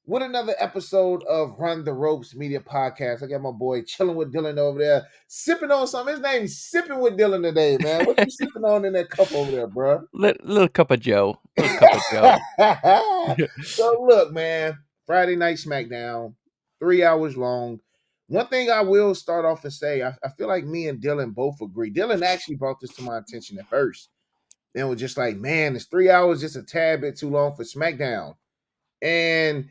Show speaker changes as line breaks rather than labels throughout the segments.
with another episode of Run the Ropes Media Podcast. I got my boy chilling with Dylan over there, sipping on something. His name's Sipping with Dylan today, man. What you sipping on in that cup over there, bro?
Little cup of Joe. Little cup of Joe.
So look, man, Friday night Smackdown, 3 hours long. One thing I will start off and say, I feel like me and Dylan both agree. Dylan actually brought this to my attention at first. And was just like, man, it's 3 hours, just a tad bit too long for SmackDown. And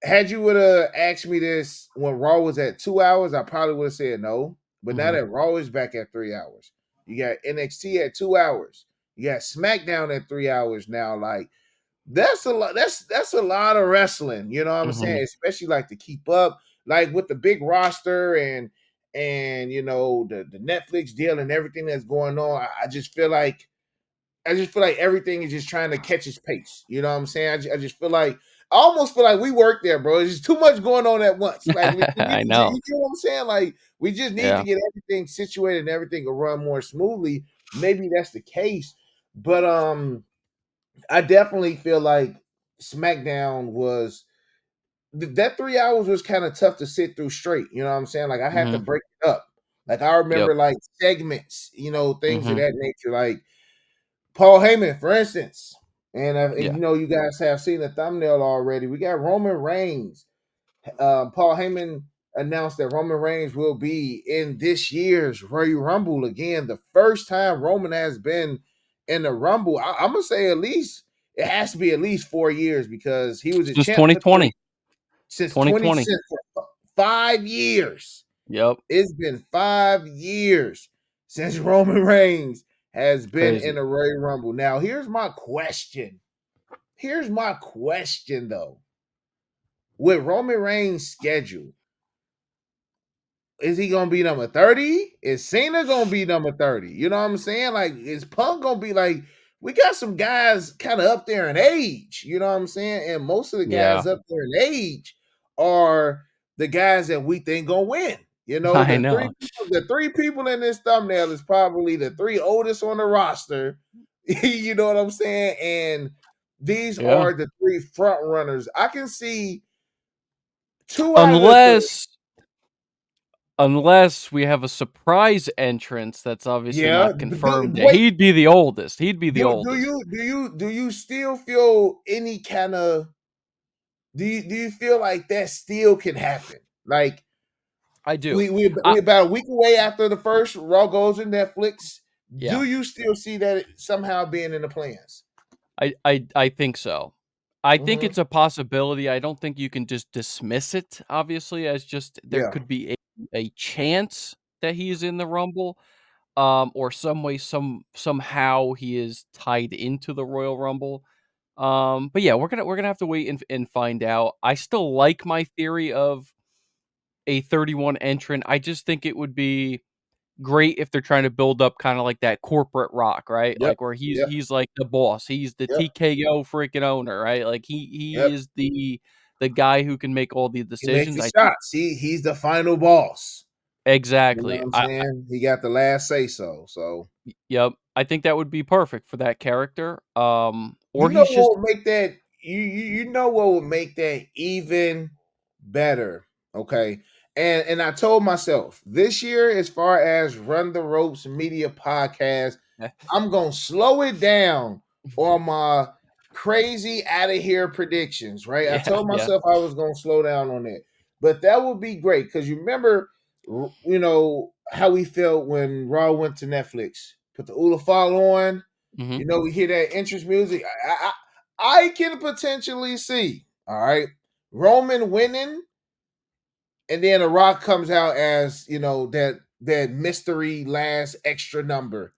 had you would have asked me this when Raw was at 2 hours, I probably would have said no. But now that Raw is back at 3 hours, you got NXT at 2 hours, you got SmackDown at 3 hours now. Like that's a lot. That's a lot of wrestling. You know what I'm saying? Especially like to keep up, like with the big roster and you know the Netflix deal and everything that's going on. I just feel like everything is just trying to catch its pace. You know what I'm saying? I just feel like I almost feel like we work there, bro. It's just too much going on at once. Like
I
you
know.
know what I'm saying? Like we just need to get everything situated and everything will run more smoothly. Maybe that's the case, but I definitely feel like SmackDown was that 3 hours was kind of tough to sit through straight. You know what I'm saying? Like I had to break it up. Like I remember
Yep.
like segments, you know, things of that nature. Like Paul Heyman, for instance, and
Yeah.
you know, you guys have seen the thumbnail already. We got Roman Reigns. Paul Heyman announced that Roman Reigns will be in this year's Royal Rumble again. The first time Roman has been in the Rumble. I'm gonna say at least it has to be at least 4 years because he was a
Since
champ for
2020.
since
2020.
for 5 years.
Yep.
It's been 5 years since Roman Reigns has been in
Crazy.
a Royal Rumble. Now, here's my question. Here's my question, though. With Roman Reigns' schedule, is he gonna be number 30? Is Cena gonna be number 30? You know what I'm saying? Like, is Punk gonna be like, we got some guys kind of up there in age, you know what I'm saying? And most of the guys
Yeah.
up there in age are the guys that we think gonna win. You know,
I know.
the three people in this thumbnail is probably the three oldest on the roster. You know what I'm saying? And these
Yeah.
are the three front runners. I can see two out of the three.
Unless we have a surprise entrance that's obviously
Yeah.
not confirmed yet.
Wait,
He'd be the oldest. He'd be the
do
oldest.
you still feel any kind of do you feel like that still can happen? Like
I do.
we about a week away after the first Raw goes to Netflix.
Yeah.
Do you still see that somehow being in the plans?
I think so. I think
Mm-hmm.
it's a possibility. I don't think you can just dismiss it, obviously, as just there
Yeah.
could be a chance that he is in the Rumble, or somehow he is tied into the Royal Rumble. But yeah, we're gonna have to wait and find out. I still like my theory of a 31 entrant. I just think it would be great if they're trying to build up kind of like that corporate Rock, right?
Yep.
Like where
Yep.
he's like the boss. He's the
Yep.
TKO freaking owner, right? Like he
Yep.
is the guy who can make all the
He makes
decisions.
the
I think
shots. He's the final boss. You know
exactly.
what I'm saying? He got the last say so. So
Yep. I think that would be perfect for that character. Or
you know
he's just
what would make that you know what would make that even better. Okay. And I told myself this year, as far as Run the Ropes Media Podcast, I'm gonna slow it down on my crazy out of here predictions, right? I
yeah,
told
yeah.
myself I was gonna slow down on it. But that would be great because you remember you know how we felt when Raw went to Netflix. Put the Ulafal on,
Mhm.
you know, we hear that entrance music. I can potentially see, all right, Roman winning, and then The Rock comes out as you know that mystery last extra number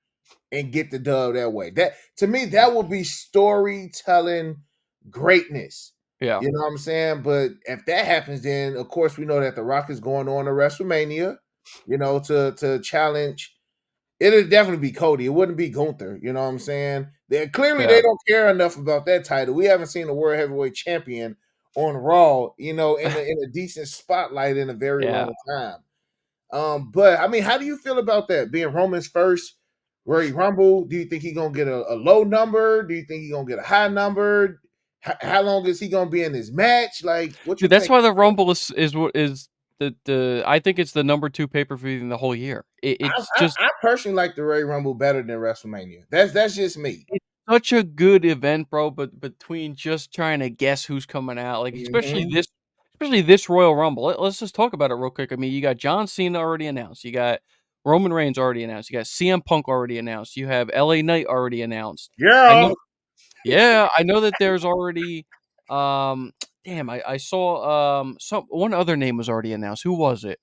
and get the dub that way. That to me, that would be storytelling greatness.
Yeah.
You know what I'm saying? But if that happens, then of course we know that The Rock is going on to WrestleMania, you know, to challenge. It'll definitely be Cody. It wouldn't be Gunther. You know what I'm saying? They
Yeah.
don't care enough about that title. We haven't seen a world heavyweight champion on Raw, you know, in a decent spotlight in a very
Yeah.
long time. But I mean, how do you feel about that being Roman's first Royal Rumble? Do you think he's gonna get a low number? Do you think he's gonna get a high number? How long is he gonna be in this match? Like, what you
Dude, that's
think?
why the Rumble is what is the I think it's the number 2 pay-per-view in the whole year.
I,
It's
I,
just
I personally like the Royal Rumble better than WrestleMania. That's just me.
it's such a good event, bro, but between just trying to guess who's coming out, like,
Hmm.
especially this Royal Rumble. Let's just talk about it real quick. I mean, you got John Cena already announced, you got Roman Reigns already announced, you got CM Punk already announced, you have LA Knight already announced. I
Yeah.
know Yeah, I know that there's already, um damn, I saw, some one other name was already announced. Who was it?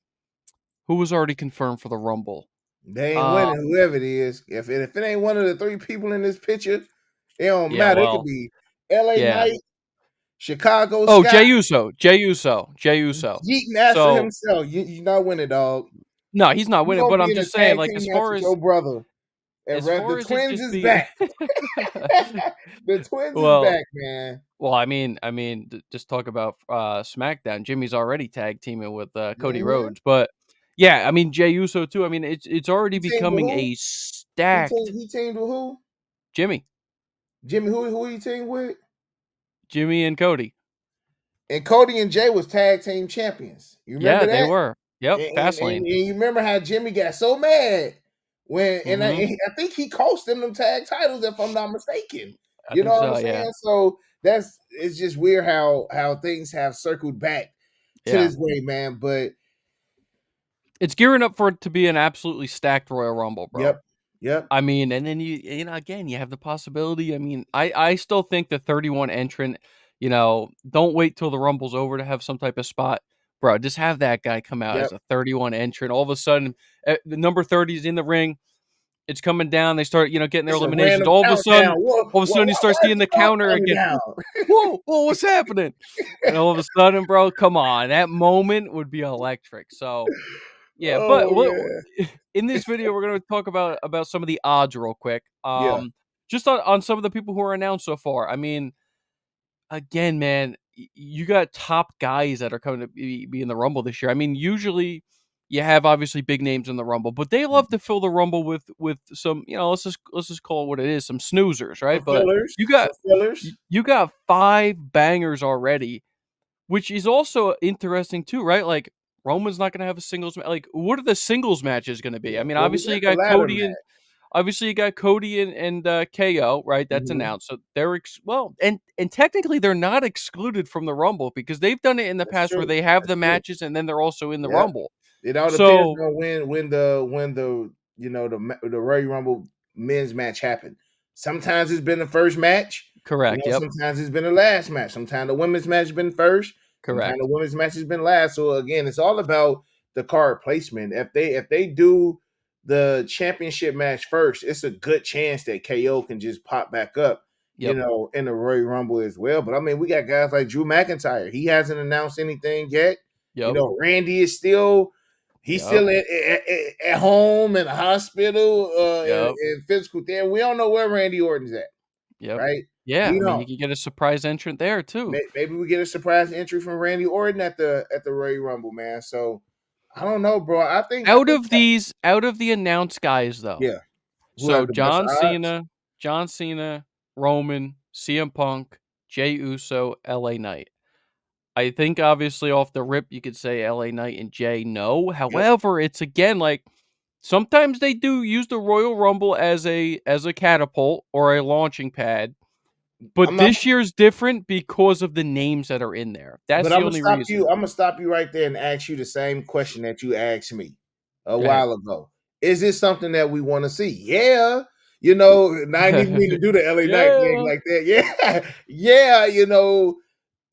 Who was already confirmed for the Rumble?
They ain't
Uh,
winning, whoever it is. If it ain't one of the three people in this picture, it don't
yeah,
matter. It could
well,
be L.A.
yeah.
Knight, Chicago
Oh,
Scott,
Jey Uso, Jey Uso.
Yeeting after
So,
himself. You not winning, dog.
no, he's not
You
winning,
gonna
but
be
I'm
in a
just saying,
tag
like,
team match with your brother. And the
as it
twins
just
is
being
back. The twins is
well
back, man.
just talk about, SmackDown. Jimmy's already tag teaming with, Cody
Hmm.
Rhodes, but, yeah, I mean, Jey Uso too. I mean, it's already
He teamed with
becoming
who?
a stacked
He teamed with who?
Jimmy.
Jimmy, who he teamed with?
Jimmy and Cody.
And Cody and Jay was tag team champions. You remember
Yeah, they
that?
were. Yep,
And
Fastlane.
you remember how Jimmy got so mad when
Mhm.
I think he cost them tag titles if I'm not mistaken.
I
You know
think
what I'm
so, yeah.
saying? So it's just weird how things have circled back to
Yeah.
this way, man. But
It's gearing up for it to be an absolutely stacked Royal Rumble, bro.
yep, yep,
I mean, and then again, you have the possibility. I mean, I still think the 31 entrant, don't wait till the Rumble's over to have some type of spot. Bro, just have that guy come out
yep.
as a 31 entrant. All of a sudden, the number 30 is in the ring. It's coming down. They start, getting their
It's a
eliminations.
random countdown.
You start
Why is
seeing
the
the
clock
counter
coming
again.
down?
Whoa, whoa, what's happening? And all of a sudden, bro, come on. That moment would be electric. So, yeah, but
Oh man.
in this video, we're going to talk about some of the odds real quick.
Yeah.
Just on some of the people who are announced so far. I mean, again, man, you got top guys that are coming to be in the Rumble this year. I mean, usually you have obviously big names in the Rumble, but they love to fill the Rumble with some, let's just call it what it is, some snoozers, right?
Some
But
fillers.
you
Some
got
fillers.
you got 5 bangers already, which is also interesting too, right? Like Roman's not going to have a singles like what are the singles matches going to be? I
Yeah.
mean,
Well, we
obviously
got
you
the
got
ladder match.
Cody and KO, right? That's
Mhm.
announced. So they're and technically they're not excluded from the Rumble because they've done it in the
That's
past where
true.
they have
That's
the
true.
matches and then they're also in the
Yep.
Rumble.
It all depends
So
on when the the Royal Rumble men's match happened. Sometimes it's been the first match.
correct. Yep.
Sometimes it's been the last match. Sometimes the women's match has been first. Sometimes the
Correct.
women's match has been last. So again, it's all about the card placement. If they do the championship match first, it's a good chance that KO can just pop back up,
Yep.
in the Royal Rumble as well. But I mean, we got guys like Drew McIntyre. He hasn't announced anything yet.
Yep.
Randy is still he's
Yep.
still at home in the hospital
Yep.
in physical therapy. We don't know where Randy Orton's at,
Yep.
right?
Yeah.
We
I mean, you
don't.
could get a surprise entrant there too.
Maybe we get a surprise entry from Randy Orton at the Royal Rumble, man. So I don't know, bro. I think
Out of the announced guys though.
yeah. Who
So
has the best odds?
John Cena, Roman, CM Punk, Jey Uso, LA Knight. I think obviously off the rip you could say LA Knight and Jay no.
Yep.
However, it's again like sometimes they do use the Royal Rumble as a catapult or a launching pad. But
I'm not,
this year's different because of the names that are in there.
but
That's
I'm
the
gonna
only
stop you.
reason.
I'm gonna stop you right there and ask you the same question that you asked me a
Go ahead.
while ago. Is this something that we want to see? Yeah. I didn't even mean to do the LA Knight thing
Yeah.
like that. Yeah. Yeah.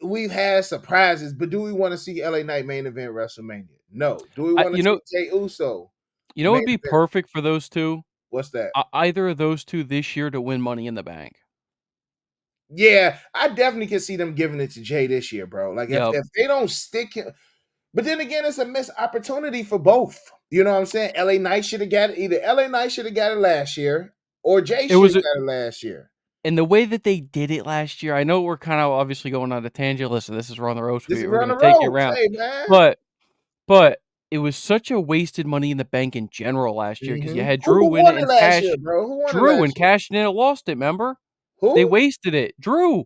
We've had surprises, but do we want to see LA Knight main event WrestleMania? No. Do we
I,
want to
you
see
know,
Jay Uso
it
main
would be
event?
perfect for those two.
What's that?
Either of those two this year to win Money in the Bank.
Yeah, I definitely can see them giving it to Jay this year, bro. Like if
Yep.
if they don't stick him, but then again, it's a missed opportunity for both. You know what I'm saying? LA Knight should have got it. Either LA Knight should have got it last year, or Jay
It
should have
was
got it last year.
And the way that they did it last year, I know we're kind of obviously going on a tangent. Listen, this is We're on the ropes.
This is
We're
on
gonna
the
take you
road.
around,
Hey man.
but but it was such a wasted Money in the Bank in general last year because you had
Who
Drew win it
won it
and
last year, bro? Who won it
Drew and
last year?
cashed in and lost it. Remember, they
Who?
wasted it. Drew.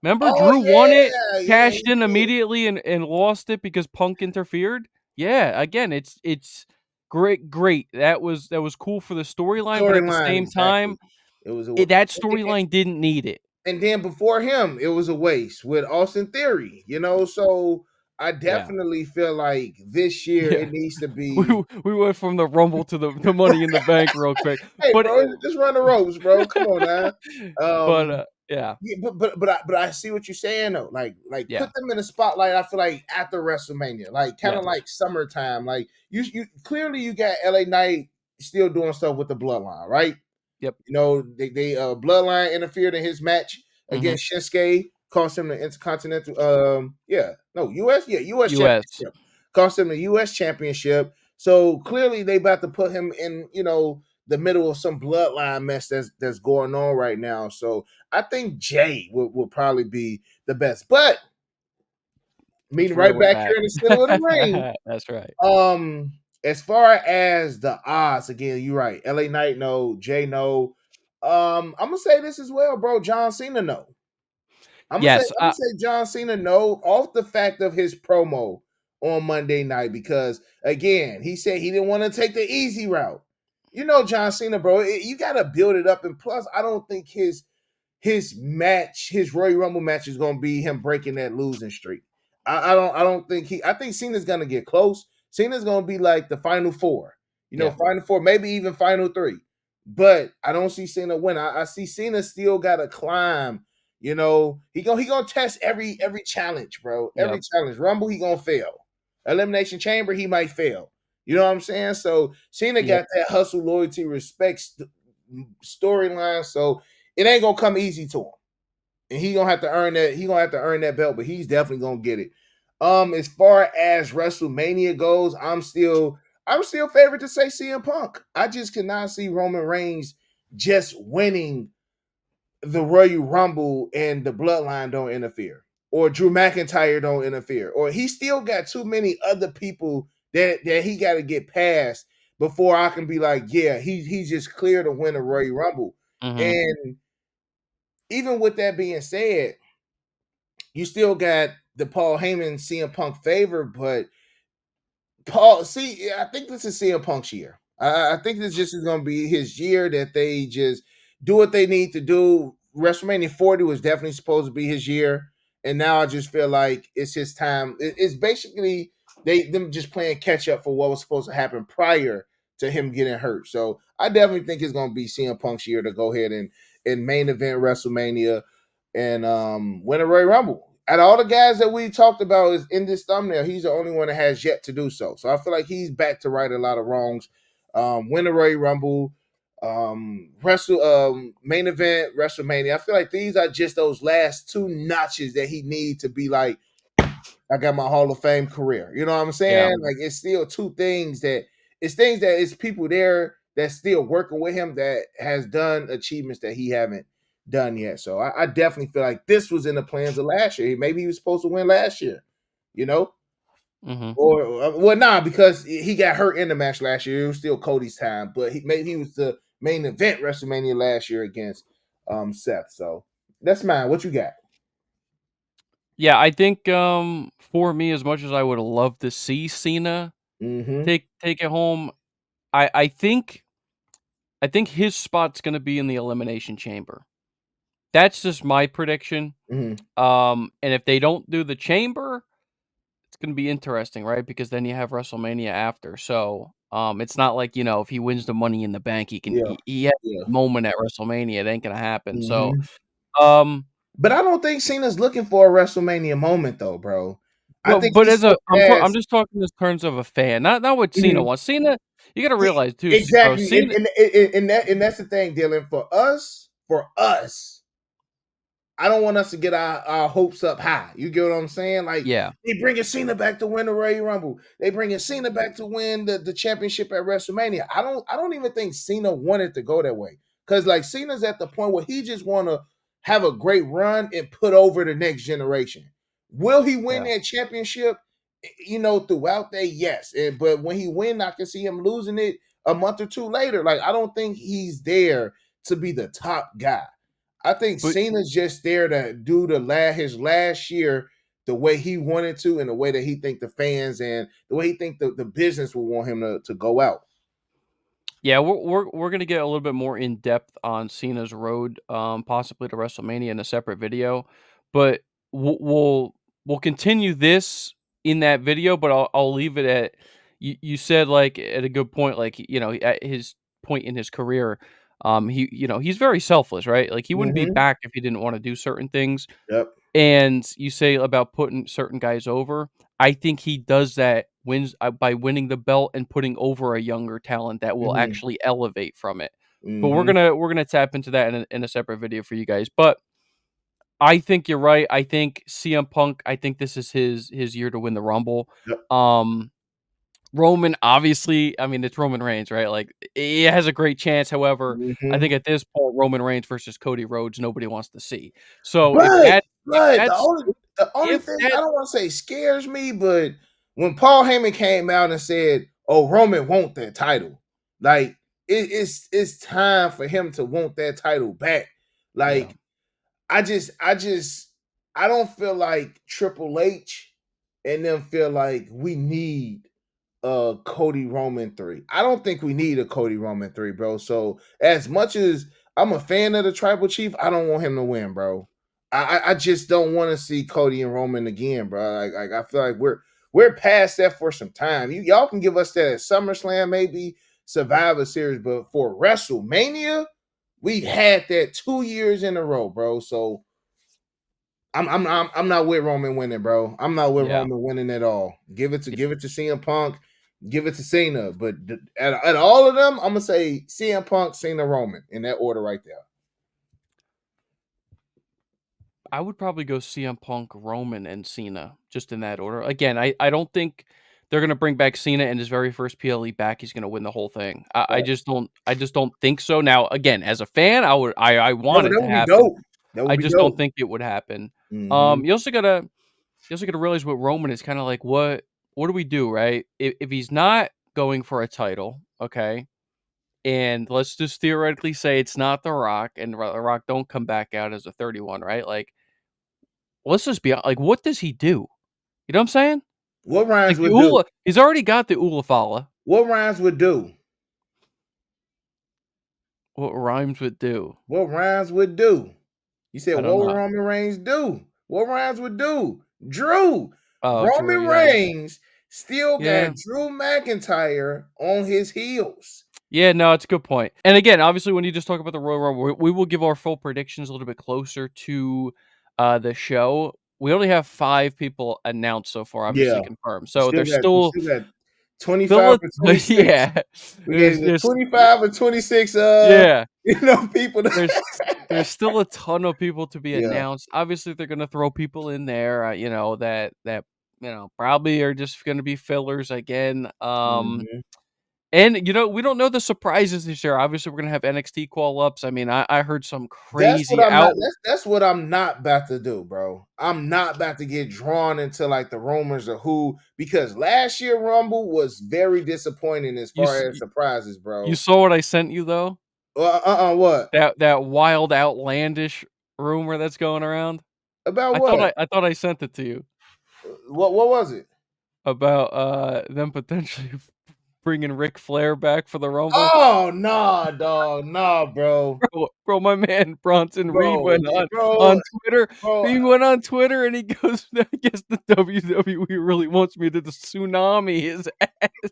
Remember
Oh
Drew won it,
yeah, yeah,
cashed
he
in
did.
immediately and lost it because Punk interfered? Yeah, again, it's great. That was cool for the storyline, but at the
Storyline,
same
exactly.
time,
It was a
that storyline didn't need it.
and then before him, it was a waste with Austin Theory, you know. So I
Yeah.
definitely feel like this year
Yeah.
it needs to
We
be.
we went from the Rumble to the Money in the Bank real quick,
Hey,
but
bro, just run the ropes, bro. Come on now.
but,
Um,
yeah,
yeah, but I see what you're saying though. Like
yeah,
put them in the spotlight. I feel like after WrestleMania, like kind of
yes,
like summertime. Like you clearly you got LA Knight still doing stuff with the bloodline, right?
yep,
You know, they bloodline interfered in his match
mhm,
against Shinsuke, cost him the Intercontinental US
US,
championship. Cost him the US championship. So clearly they about to put him in, the middle of some bloodline mess that's going on right now. So I think Jay will probably be the best. But meeting
that's where
right
we're
back
at.
here in the middle of the ring,
That's right.
as far as the odds, again, you're right. LA Knight no, Jay no. I'm gonna say this as well, bro. John Cena no. I'm gonna say
Yes,
I'm gonna say John Cena no off the fact of his promo on Monday night because again he said he didn't want to take the easy route. You know John Cena, bro. You got to build it up, and plus I don't think his Royal Rumble match is gonna be him breaking that losing streak. I don't think I think Cena's gonna get close. Cena's gonna be like the final four,
yeah,
final four, maybe even final three. But I don't see Cena win. I see Cena still gotta climb. He gonna test every challenge, bro. Every
yep,
challenge. Rumble, he gonna fail. Elimination Chamber, he might fail. You know what I'm saying? So Cena
yep,
got that hustle, loyalty, respect storyline. So it ain't gonna come easy to him, and he gonna have to earn that. He gonna have to earn that belt, but he's definitely gonna get it. As far as WrestleMania goes, I'm still favored to say CM Punk. I just cannot see Roman Reigns just winning the Royal Rumble and the Bloodline don't interfere, or Drew McIntyre don't interfere, or he still got too many other people that he got to get past before I can be like, yeah, he's just clear to win a Royal Rumble.
mhm,
And even with that being said, you still got the Paul Heyman CM Punk favor, but I think this is CM Punk's year. I think this just is going to be his year that they just do what they need to do. WrestleMania 40 was definitely supposed to be his year, and now I just feel like it's his time. It's basically them just playing catch up for what was supposed to happen prior to him getting hurt. So I definitely think it's going to be CM Punk's year to go ahead and main event WrestleMania and win a Royal Rumble. Out of all the guys that we talked about is in this thumbnail, he's the only one that has yet to do so. So I feel like he's back to right a lot of wrongs. Win a Royal Rumble, main event WrestleMania. I feel like these are just those last two notches that he needs to be like, I got my Hall of Fame career. You know what I'm
yeah,
saying? Like it's still two things that it's people there that's still working with him that has done achievements that he haven't done yet. So I definitely feel like this was in the plans of last year. Maybe he was supposed to win last year, you know?
mhm,
Or well, nah, because he got hurt in the match last year. It was still Cody's time, but maybe he was the main event WrestleMania last year against Seth. So that's mine. What you got?
yeah. I think for me, as much as I would love to see Cena
Mm-hmm.
take it home, I think his spot's gonna be in the Elimination Chamber. That's just my prediction.
Mm-hmm.
And if they don't do the chamber, it's gonna be interesting, right? Because then you have WrestleMania after. So, it's not like, if he wins the Money in the Bank, he can
Yeah.
he has
Yeah.
a moment at WrestleMania. It ain't gonna happen. So,
Mm-hmm.
um,
But I don't think Cena's looking for a WrestleMania moment though, bro. I
but
think
but
he's
as
so
I'm
past.
just talking in terms of a fan, not what Cena
Mhm.
wants. Cena, you gotta
Yeah,
realize too, bro.
exactly, and,
Cena,
and, and, and that and that's the thing, Dylan. For us, I don't want us to get our hopes up high. You get what I'm saying? Like
yeah,
they bringing Cena back to win the Royal Rumble. They bringing Cena back to win the championship at WrestleMania. I don't even think Cena wanted to go that way because like Cena's at the point where he just want to have a great run and put over the next generation. Will he win
yeah,
that championship? Throughout that, yes. But when he win, I can see him losing it a month or two later. Like I don't think he's there to be the top guy. I think
But
Cena's just there to do his last year the way he wanted to, and the way that he think the fans and the way he think the business will want him to go out.
yeah, we're gonna get a little bit more in depth on Cena's road, possibly to WrestleMania in a separate video, but we'll continue this in that video. But I'll leave it at you said like at a good point, like at his point in his career, he's very selfless, right? Like he wouldn't be
Mm-hmm.
back if he didn't want to do certain things.
Yep.
And you say about putting certain guys over. I think he does that wins by winning the belt and putting over a younger talent that will
Mm-hmm.
actually elevate from it. But we're
Mm-hmm.
gonna we're gonna tap into that in a separate video for you guys. But I think you're right. I think CM Punk. I think this is his year to win the Rumble.
Yep.
Um, Roman, obviously, I mean it's Roman Reigns, right? Like he has a great chance. However, I
Mm-hmm.
think at this point, Roman Reigns versus Cody Rhodes, nobody wants to see. So
But
if
but
that's
the only
if
thing I
that
don't want to say scares me, but when Paul Heyman came out and said, "Oh, Roman want that title," like it's time for him to want that title back.
yeah.
Like I don't feel like Triple H and them feel like we need a Cody Roman 3. I don't think we need a Cody Roman 3, bro. So as much as I'm a fan of the tribal chief, I don't want him to win, bro. I just don't want to see Cody and Roman again, bro. Like I feel like we're past that for some time. Y'all can give us that at SummerSlam, maybe Survivor Series, but for WrestleMania, we had that 2 years in a row, bro. So I'm not with Roman winning, bro. I'm not with
Yeah.
Roman winning at all.
Yeah.
Give it to CM Punk, give it to Cena. But at all of them, I'm gonna say CM Punk, Cena, Roman in that order right there.
I would probably go CM Punk, Roman, and Cena, just in that order. Again, I don't think they're gonna bring back Cena in his very first PLE back. He's gonna win the whole thing.
Right.
I just don't think so. Now, again, as a fan, I
No,
want
but
it
that
to
would be
happen.
dope. That would
I
be
just don't
dope.
think it would happen.
Hmm.
You also gotta realize with Roman is kind of like what do we do, right? If he's not going for a title, okay, and let's just theoretically say it's not The Rock, and The Rock don't come back out as a 31, right? Like, let's just be like, what does he do? You know what I'm saying?
What
Like
Rhymes
the
would do?
Ula, he's already got the Ulafala.
What Rhymes would do?
What rhymes with do?
What Rhymes would do? You said
I don't
what would
know.
Roman Reigns do? What Rhymes would do? Drew.
Oh, true.
Roman
Yeah,
Reigns still got
yeah,
Drew McIntyre on his heels.
yeah. No, it's a good point. And again, obviously, when you just talk about the Royal Rumble, we will give our full predictions a little bit closer to the show. We only have 5 people announced so far, obviously
Yeah.
confirmed. So there's
We
still
still got
still
25
a
or 26.
yeah.
We got
There's
either
there's
25 or 26
yeah.
people to
There's there's still a ton of people to be
Yeah.
announced. Obviously, they're gonna throw people in there, that probably are just gonna be fillers again.
Mhm.
And we don't know the surprises this year. Obviously, we're gonna have NXT call ups. I mean, I heard some
That's what
crazy
I'm not
out.
that's what I'm not about to do, bro. I'm not about to get drawn into like the rumors of who, because last year Rumble was very disappointing as
You
far
s-
as surprises,
you
bro.
saw what I sent you though?
What?
That wild, outlandish rumor that's going around.
About
I thought
what?
I sent it to you
What was it?
about them potentially bringing Ric Flair back for the Rumble.
Oh, nah, dog. Nah, bro.
Bro, my man Bronson Reed
Bro,
went
bro,
on Twitter.
bro,
He went on Twitter and he goes, "I guess the WWE really wants me to the tsunami his ass,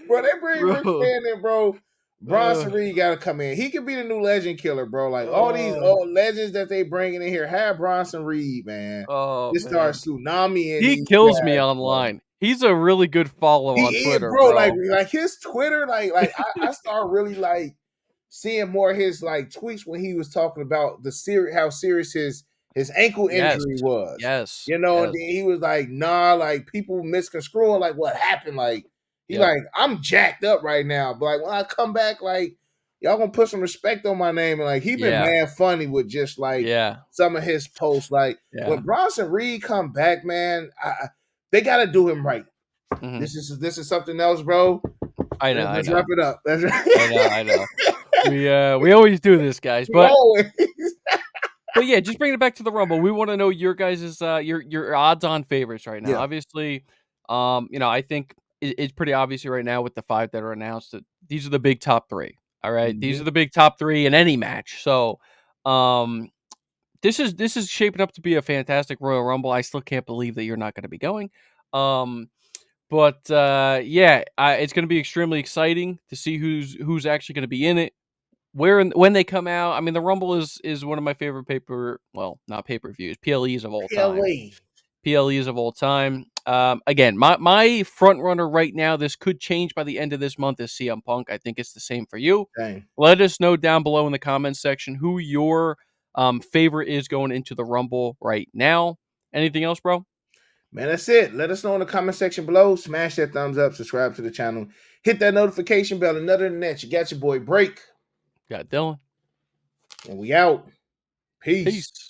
bro, they bring Ric
bro."
Flair in, bro.
Uh,
Bronson Reed gotta come in. He could be the new legend killer, bro. Like all these
uh,
old legends that they bringing in here, have Bronson Reed, man.
oh
Just start
man,
tsunami in
he
these
kills me
guys, bro.
online. He's a really good follow
He
on
is,
Twitter,
bro.
bro.
Like his Twitter, I start really like seeing more of his like tweets when he was talking about the how serious his ankle
Yes,
injury was.
yes,
And
yes,
then he was like, nah, like people misconstruing like what happened. Like he
yep,
like, I'm jacked up right now. But like when I come back, like y'all gonna put some respect on my name. And like he been
yeah,
mad funny with just like
yeah,
some of his posts. Like
yeah.
when Bronson Reed come back, man, they gotta do him right.
Hmm.
This is something else, bro.
I know, I
Let's wrap
know,
it up. That's
I know, I know.
right.
We always do this, guys,
We always.
but yeah, just bringing it back to the Rumble. We want to know your guys' your odds-on favorites right now.
Yeah.
Obviously, I think it's pretty obvious right now with the 5 that are announced that these are the big top 3. All right, these
Mhm.
are the big top 3 in any match. So, um, this is shaping up to be a fantastic Royal Rumble. I still can't believe that you're not going to be going. Um, it's going to be extremely exciting to see who's actually going to be in it. When they come out, I mean, the Rumble is one of my favorite not pay-per-views, PLEs of all time.
PLE.
PLEs of all time. Again, my front runner right now, this could change by the end of this month, is CM Punk. I think it's the same for you.
Dang.
Let us know down below in the comments section who your favorite is going into the Rumble right now. Anything else, bro?
Man, that's it. Let us know in the comment section below. Smash that thumbs up. Subscribe to the channel. Hit that notification bell. And other than that, you got your boy Break.
Got Dylan.
And we out. Peace.
Peace.